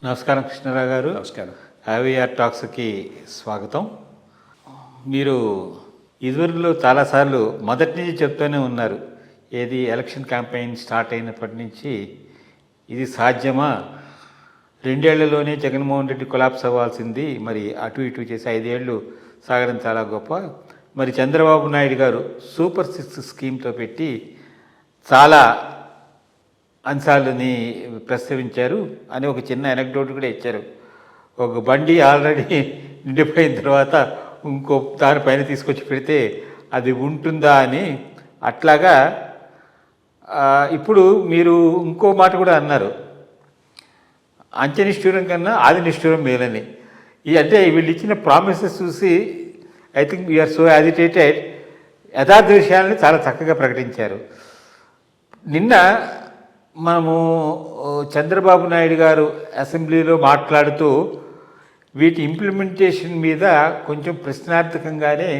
నమస్కారం కృష్ణారావు గారు. నమస్కారం. ఐవీఆర్ టాక్స్కి స్వాగతం. మీరు ఇదివరకులో చాలాసార్లు మొదటి నుంచి చెప్తూనే ఉన్నారు, ఏది ఎలక్షన్ క్యాంపెయిన్ స్టార్ట్ అయినప్పటి నుంచి ఇది సాధ్యమా, 2 ఏళ్లలోనే జగన్మోహన్ రెడ్డి కొలాప్స్ అవ్వాల్సింది, మరి అటు ఇటు చేసి 5 ఏళ్ళు సాగడం చాలా గొప్ప, మరి చంద్రబాబు నాయుడు గారు సూపర్ 6 స్కీమ్తో పెట్టి చాలా అంశాలని ప్రస్తావించారు అని ఒక చిన్న ఎనక్డోట్ కూడా ఇచ్చారు. ఒక బండి ఆల్రెడీ నిండిపోయిన తర్వాత ఇంకో దానిపైన తీసుకొచ్చి పెడితే అది ఉంటుందా అని. అట్లాగా ఇప్పుడు మీరు ఇంకో మాట కూడా అన్నారు, అంత్య నిష్ఠూరం కన్నా ఆది నిష్ఠూరం మేలని. అంటే వీళ్ళు ఇచ్చిన ప్రామిసెస్ చూసి I think we're so agitated. యథార్థ విషయాలని చాలా చక్కగా ప్రకటించారు. నిన్న మనము చంద్రబాబు నాయుడు గారు అసెంబ్లీలో మాట్లాడుతూ వీటి ఇంప్లిమెంటేషన్ మీద కొంచెం ప్రశ్నార్థకంగానే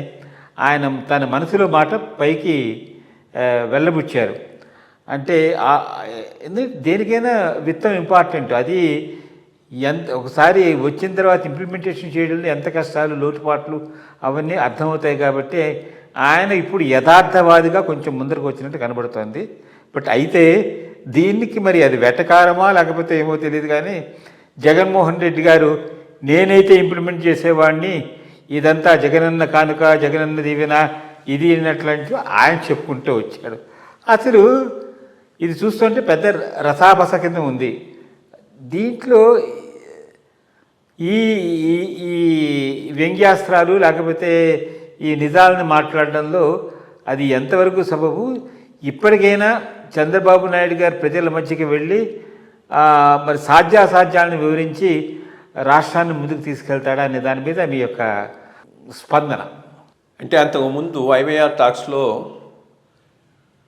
ఆయన తన మనసులో మాట పైకి వెళ్ళబుచ్చారు. అంటే దేనికైనా విత్తం ఇంపార్టెంట్. అది ఒకసారి వచ్చిన తర్వాత ఇంప్లిమెంటేషన్ చేయడంలో ఎంత కష్టాలు, లోటుపాట్లు అవన్నీ అర్థమవుతాయి. కాబట్టి ఆయన ఇప్పుడు యథార్థవాదిగా కొంచెం ముందరకు వచ్చినట్టు కనబడుతోంది. బట్ అయితే దీనికి మరి అది వెటకారమా లేకపోతే ఏమో తెలియదు, కానీ జగన్మోహన్ రెడ్డి గారు నేనైతే ఇంప్లిమెంట్ చేసేవాడిని, ఇదంతా జగనన్న కానుక, జగనన్న దీవెన, ఇది అన్నట్లు ఆయన చెప్పుకుంటూ వచ్చాడు. అసలు ఇది చూస్తుంటే పెద్ద రసాబస కింద ఉంది. దీంట్లో ఈ ఈ వ్యంగ్యాస్త్రాలు లేకపోతే ఈ నిజాలను మాట్లాడడంలో అది ఎంతవరకు సబబు? ఇప్పటికైనా చంద్రబాబు నాయుడు గారు ప్రజల మధ్యకి వెళ్ళి మరి సాధ్యాసాధ్యాలను వివరించి రాష్ట్రాన్ని ముందుకు తీసుకెళ్తాడా అనే దాని మీద మీ యొక్క స్పందన. అంటే అంతకుముందు ఐవీఆర్ టాక్స్లో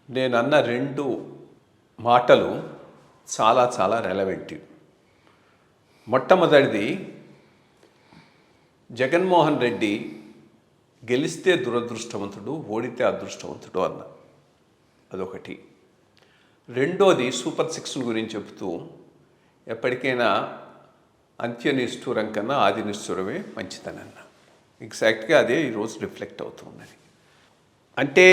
నేను అన్న 2 మాటలు చాలా చాలా రెలవెంట్. మొట్టమొదటిది, జగన్మోహన్ రెడ్డి గెలిస్తే దురదృష్టవంతుడు, ఓడితే అదృష్టవంతుడు అన్న, అదొకటి. రెండోది సూపర్ 6 గురించి చెబుతూ ఎప్పటికైనా అంత్య నిష్ఠూరం కన్నా ఆది నిష్ఠూరమే మంచిదనన్న. ఎగ్జాక్ట్గా అదే ఈరోజు రిఫ్లెక్ట్ అవుతున్నది. అంటే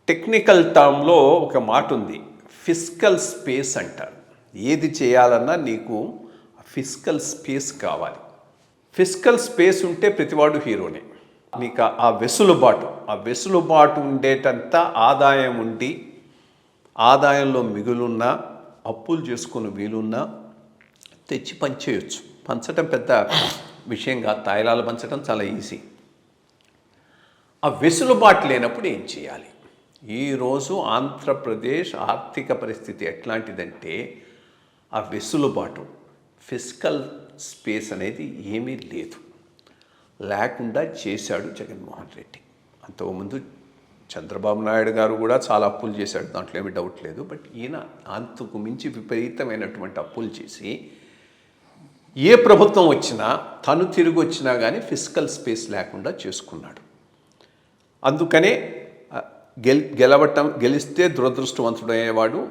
టెక్నికల్ టర్మ్లో ఒక మాట ఉంది, ఫిస్కల్ స్పేస్ అంటారు. ఏది చేయాలన్నా నీకు ఫిస్కల్ స్పేస్ కావాలి. ఫిస్కల్ స్పేస్ ఉంటే ప్రతివాడు హీరోనే. నీకు ఆ వెసులుబాటు ఉండేటంత ఆదాయం ఉండి, ఆదాయంలో మిగులున్నా, అప్పులు చేసుకుని వీలున్నా తెచ్చి పంచేయచ్చు. పంచడం పెద్ద విషయం కాదు, తాయిలాలు పంచడం చాలా ఈజీ. ఆ వెసులుబాటు లేనప్పుడు ఏం చేయాలి? ఈరోజు ఆంధ్రప్రదేశ్ ఆర్థిక పరిస్థితి ఎట్లాంటిదంటే ఆ వెసులుబాటు, ఫిస్కల్ స్పేస్ అనేది ఏమీ లేకుండా చేశాడు జగన్మోహన్ రెడ్డి. అంతకుముందు చంద్రబాబు నాయుడు గారు కూడా చాలా అప్పులు చేశాడు, దాంట్లో ఏమీ డౌట్ లేదు. బట్ ఈయన అంతకు మించి విపరీతమైనటువంటి అప్పులు చేసి ఏ ప్రభుత్వం వచ్చినా, తను తిరిగి వచ్చినా కానీ ఫిస్కల్ స్పేస్ లేకుండా చేసుకున్నాడు. అందుకనే గెలిస్తే దురదృష్టవంతుడయ్యేవాడు,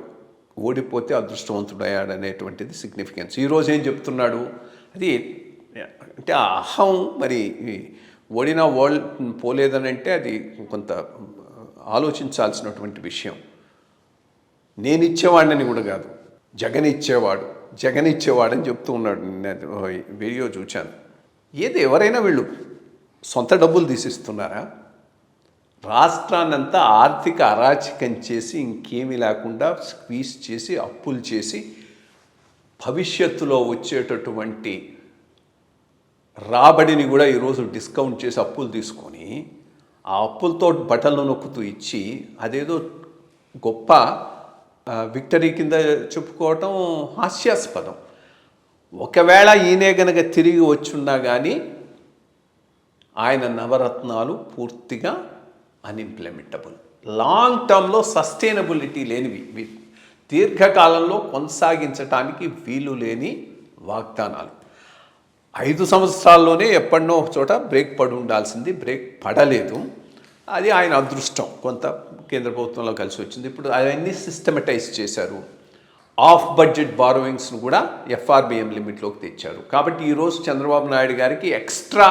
ఓడిపోతే అదృష్టవంతుడయ్యాడు అనేటువంటిది సిగ్నిఫికెన్స్. ఈరోజు ఏం చెప్తున్నాడు? అది అంటే ఆ అహం, మరి ఓడినా పోలేదని అంటే అది కొంత ఆలోచించాల్సినటువంటి విషయం. నేను ఇచ్చేవాడిని కూడా కాదు, జగన్ ఇచ్చేవాడని చెప్తూ ఉన్నాడు. నేను వీడియో చూశాను. ఎవరైనా వీళ్ళు సొంత డబ్బులు తీసిస్తున్నారా? రాష్ట్రాన్నంతా ఆర్థిక అరాచకం చేసి, ఇంకేమీ లేకుండా స్క్వీజ్ చేసి, అప్పులు చేసి, భవిష్యత్తులో వచ్చేటటువంటి రాబడిని కూడా ఈరోజు డిస్కౌంట్ చేసి అప్పులు తీసుకొని, ఆ అప్పులతో బట్టలు నొక్కుతూ ఇచ్చి, అదేదో గొప్ప విక్టరీ కింద చెప్పుకోవటం హాస్యాస్పదం. ఒకవేళ ఈయనే గనక తిరిగి వచ్చున్నా కానీ ఆయన నవరత్నాలు పూర్తిగా అన్ఇంప్లిమెంటబుల్, లాంగ్ టర్మ్లో సస్టైనబిలిటీ లేనివి, దీర్ఘకాలంలో కొనసాగించటానికి వీలు లేని వాగ్దానాలు. 5 సంవత్సరాల్లోనే ఎప్పటినో ఒక చోట బ్రేక్ పడి ఉండాల్సింది, బ్రేక్ పడలేదు. అది ఆయన అదృష్టం, కొంత కేంద్ర ప్రభుత్వంలో కలిసి వచ్చింది. ఇప్పుడు అవన్నీ సిస్టమటైజ్ చేశారు. ఆఫ్ బడ్జెట్ బారోయింగ్స్ను కూడా ఎఫ్ఆర్బిఎం లిమిట్లోకి తెచ్చారు. కాబట్టి ఈరోజు చంద్రబాబు నాయుడు గారికి ఎక్స్ట్రా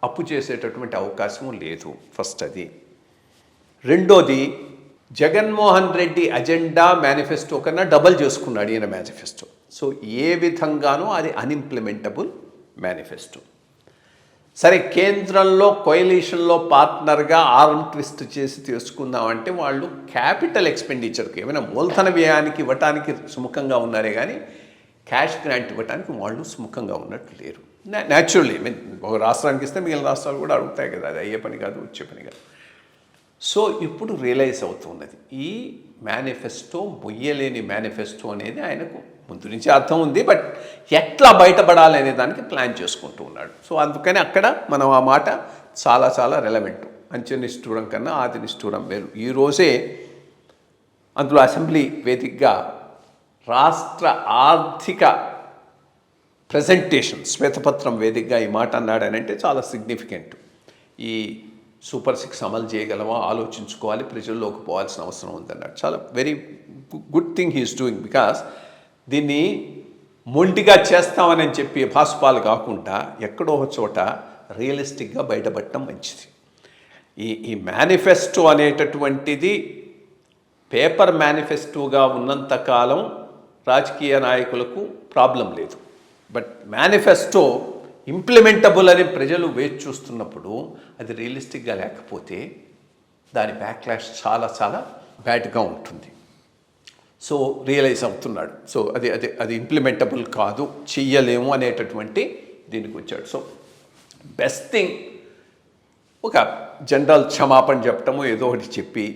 అప్పు చేసేటటువంటి అవకాశం లేదు. ఫస్ట్ అది. రెండోది, జగన్మోహన్ రెడ్డి అజెండా మేనిఫెస్టో కన్నా డబల్ చేసుకున్నాడు ఈయన మేనిఫెస్టో. సో ఏ విధంగానూ అది అన్ఇంప్లిమెంటబుల్ మేనిఫెస్టో. సరే, కేంద్రంలో కోయలీషన్లో పార్ట్నర్గా ఆర్మ్ ట్విస్ట్ చేసి తీసుకుందామంటే వాళ్ళు క్యాపిటల్ ఎక్స్పెండిచర్కి ఏమైనా మూలధన వ్యయానికి ఇవ్వటానికి సుముఖంగా ఉన్నారే కానీ క్యాష్ గ్రాంట్ ఇవ్వటానికి వాళ్ళు సుముఖంగా ఉన్నట్టు లేరు. న్యాచురల్లీ ఒక రాష్ట్రానికి ఇస్తే మిగిలిన రాష్ట్రాలు కూడా అడుగుతాయి కదా, అది అయ్యే పని కాదు, వచ్చే పని కాదు. సో ఇప్పుడు రియలైజ్ అవుతున్నది ఈ మేనిఫెస్టో మొయ్యలేని మేనిఫెస్టో అనేది ఆయనకు ముందు నుంచి అర్థం ఉంది. బట్ ఎట్లా బయటపడాలి అనే దానికి ప్లాన్ చేసుకుంటూ ఉన్నాడు. సో అందుకని అక్కడ మనం ఆ మాట చాలా చాలా రెలవెంట్. అంచె నిష్ఠూరం కన్నా ఆది నిష్ఠూరం వేరు. ఈరోజే అందులో అసెంబ్లీ వేదికగా రాష్ట్ర ఆర్థిక ప్రజెంటేషన్ శ్వేతపత్రం వేదికగా ఈ మాట అన్నాడనంటే చాలా సిగ్నిఫికెంట్. ఈ సూపర్ 6 అమలు చేయగలమా ఆలోచించుకోవాలి, ప్రజల్లోకి పోవాల్సిన అవసరం ఉందన్నాడు. చాలా very good thing he is doing. Because దీన్ని మొండిగా చేస్తామని చెప్పి భాసుపాలు కాకుండా ఎక్కడో ఒక చోట రియలిస్టిక్గా బయటపడటం మంచిది. ఈ మేనిఫెస్టో అనేటటువంటిది పేపర్ మేనిఫెస్టోగా ఉన్నంతకాలం రాజకీయ నాయకులకు ప్రాబ్లం లేదు. బట్ మేనిఫెస్టో ఇంప్లిమెంటబుల్ అని ప్రజలు వేచి చూస్తున్నప్పుడు అది రియలిస్టిక్గా లేకపోతే దాని బ్యాక్లాష్ చాలా చాలా బ్యాడ్గా ఉంటుంది. సో రియలైజ్ అవుతున్నాడు. సో అది ఇంప్లిమెంటబుల్ కాదు, చెయ్యలేము అనేటటువంటి దీనికి వచ్చాడు. సో బెస్ట్ థింగ్ ఒక జనరల్ క్షమాపణ చెప్పటము, ఏదో ఒకటి చెప్పి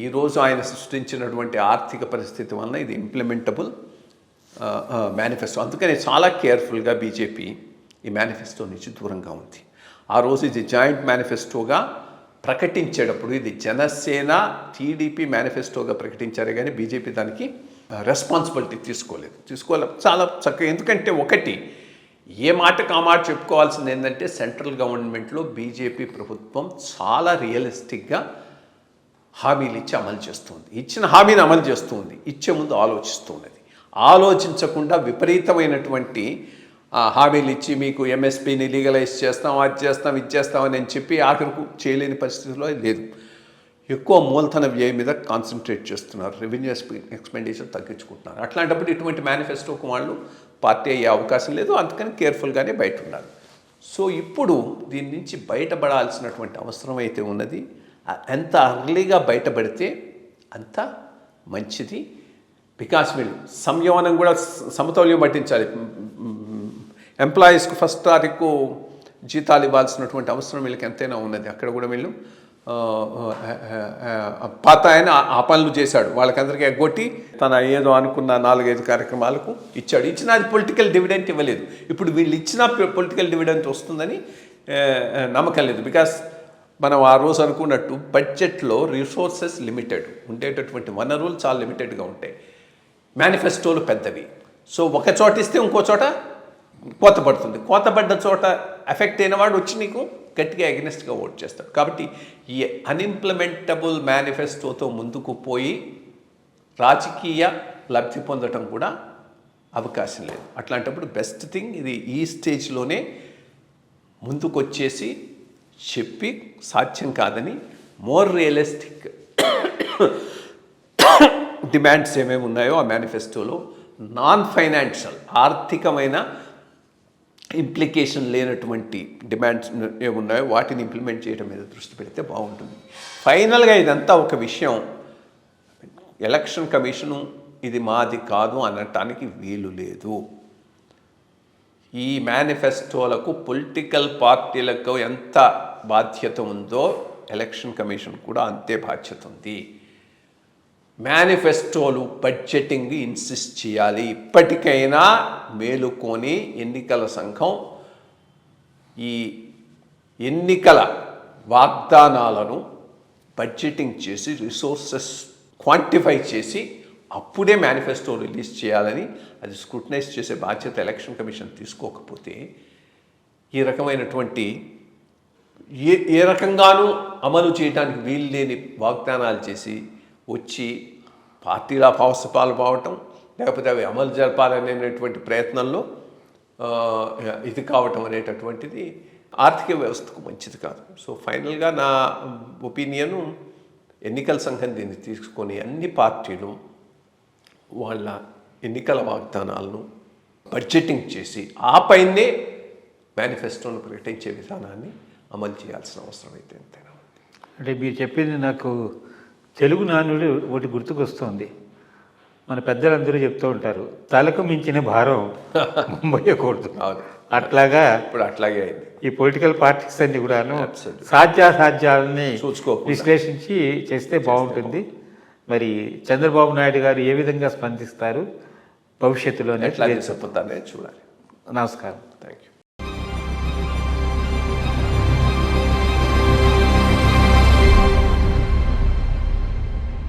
ఈరోజు ఆయన సృష్టించినటువంటి ఆర్థిక పరిస్థితి వలన ఇది ఇంప్లిమెంటబుల్ మేనిఫెస్టో. అందుకని చాలా కేర్ఫుల్గా బీజేపీ ఈ మేనిఫెస్టో నుంచి దూరంగా ఉంది. ఆ రోజు ఇది జాయింట్ మేనిఫెస్టోగా ప్రకటించేటప్పుడు ఇది జనసేన టీడీపీ మేనిఫెస్టోగా ప్రకటించారే కానీ బీజేపీ దానికి రెస్పాన్సిబిలిటీ తీసుకోలేదు. చాలా చక్కగా. ఎందుకంటే ఒకటి, ఏ మాటకు ఆ మాట చెప్పుకోవాల్సింది ఏంటంటే సెంట్రల్ గవర్నమెంట్లో బీజేపీ ప్రభుత్వం చాలా రియలిస్టిక్గా హామీలు ఇచ్చి అమలు చేస్తుంది. ఇచ్చిన హామీని అమలు చేస్తుంది, ఇచ్చే ముందు ఆలోచిస్తున్నది. ఆలోచించకుండా విపరీతమైనటువంటి హామీలు ఇచ్చి మీకు ఎంఎస్పీని లీగలైజ్ చేస్తాం, అది చేస్తాం, ఇది చేస్తామని అని చెప్పి ఆఖరికి చేయలేని పరిస్థితిలో లేదు. ఎక్కువ మూలధన వ్యయం మీద కాన్సన్ట్రేట్ చేస్తున్నారు, రెవెన్యూ ఎక్స్పెండిచర్ తగ్గించుకుంటున్నారు. అట్లాంటప్పుడు ఇటువంటి మేనిఫెస్టోకు వాళ్ళు పార్టీ అయ్యే అవకాశం లేదు. అందుకని కేర్ఫుల్గానే బయట ఉన్నారు. సో ఇప్పుడు దీని నుంచి బయటపడాల్సినటువంటి అవసరం అయితే ఉన్నది. ఎంత అర్లీగా బయటపడితే అంత మంచిది. బికాస్ వీళ్ళు సంయమనం కూడా సమతౌల్యం పట్టించాలి. ఎంప్లాయీస్కు ఫస్ట్ తారీఖు జీతాలు ఇవ్వాల్సినటువంటి అవసరం వీళ్ళకి ఎంతైనా ఉన్నది. అక్కడ కూడా వీళ్ళు పాత ఆయన ఆ పనులు చేశాడు, వాళ్ళకందరికీ ఎగ్గొట్టి తన ఏదో అనుకున్న 4-5 కార్యక్రమాలకు ఇచ్చాడు. ఇచ్చిన అది పొలిటికల్ డివిడెంట్ ఇవ్వలేదు. ఇప్పుడు వీళ్ళు ఇచ్చిన పొలిటికల్ డివిడెంట్ వస్తుందని నమ్మకం లేదు. బికాస్ మనం ఆ రోజు అనుకున్నట్టు బడ్జెట్లో రిసోర్సెస్ లిమిటెడ్, ఉండేటటువంటి వనరులు చాలా లిమిటెడ్గా ఉంటాయి. మేనిఫెస్టోలు పెద్దవి. సో ఒక చోట ఇస్తే ఇంకో చోట కోత పడుతుంది. కోత పడ్డ చోట ఎఫెక్ట్ అయిన వాడు వచ్చి నీకు గట్టిగా అగెనిస్ట్గా ఓట్ చేస్తాడు. కాబట్టి ఈ అన్ఇంప్లిమెంటబుల్ మేనిఫెస్టోతో ముందుకు పోయి రాజకీయ లబ్ధి పొందటం కూడా అవకాశం లేదు. అట్లాంటప్పుడు బెస్ట్ థింగ్ ఇది ఈ స్టేజ్లోనే ముందుకు వచ్చేసి చెప్పి సాధ్యం కాదని మోర్ రియలిస్టిక్ డిమాండ్స్ ఏమేమి ఉన్నాయో ఆ మేనిఫెస్టోలో నాన్ ఫైనాన్షియల్ ఆర్థికమైన ఇంప్లికేషన్ లేనటువంటి డిమాండ్స్ ఏమున్నాయో వాటిని ఇంప్లిమెంట్ చేయడం మీద దృష్టి పెడితే బాగుంటుంది. ఫైనల్గా ఇదంతా ఒక విషయం, ఎలక్షన్ కమిషను ఇది మాది కాదు అనటానికి వీలు లేదు. ఈ మేనిఫెస్టోలకు పొలిటికల్ పార్టీలకు ఎంత బాధ్యత ఉందో ఎలక్షన్ కమిషన్ కూడా అంతే బాధ్యత ఉంది. మేనిఫెస్టోలు బడ్జెటింగ్ ఇన్సిస్ట్ చేయాలి. ఇప్పటికైనా మేలుకొని ఎన్నికల సంఘం ఈ ఎన్నికల వాగ్దానాలను బడ్జెటింగ్ చేసి రిసోర్సెస్ క్వాంటిఫై చేసి అప్పుడే మేనిఫెస్టో రిలీజ్ చేయాలని అది స్క్రూటనైజ్ చేసే బాధ్యత ఎలక్షన్ కమిషన్ తీసుకోకపోతే ఈ రకమైనటువంటి ఏ రకంగానూ అమలు చేయడానికి వీలు లేని వాగ్దానాలు చేసి వచ్చి పార్టీల పావసపాలు పోవటం, లేకపోతే అవి అమలు జరపాలనేటువంటి ప్రయత్నంలో ఇది కావటం అనేటటువంటిది ఆర్థిక వ్యవస్థకు మంచిది కాదు. సో ఫైనల్గా నా ఒపీనియను, ఎన్నికల సంఘం దీన్ని తీసుకొని అన్ని పార్టీలు వాళ్ళ ఎన్నికల వాగ్దానాలను బడ్జెటింగ్ చేసి ఆ పైనే మేనిఫెస్టోను ప్రకటించే విధానాన్ని అమలు చేయాల్సిన అవసరం అయితే ఎంతైనా ఉంది. అంటే మీరు చెప్పింది నాకు తెలుగు నానుడు ఒకటి గుర్తుకొస్తుంది. మన పెద్దలందరూ చెప్తూ ఉంటారు, తలకు మించిన భారం మోయకూడదు. అవును, అట్లాగా ఇప్పుడు అట్లాగే అయింది. ఈ పొలిటికల్ పార్టీస్ అన్ని కూడాను Absolutely. సాధ్యాసాధ్యాలని చూసుకోకుండా. విశ్లేషించి చేస్తే బాగుంటుంది. మరి చంద్రబాబు నాయుడు గారు ఏ విధంగా స్పందిస్తారు భవిష్యత్తులో అనేది ఎట్లా చెప్పొద్దానే చూడాలి. నమస్కారం. Thank you.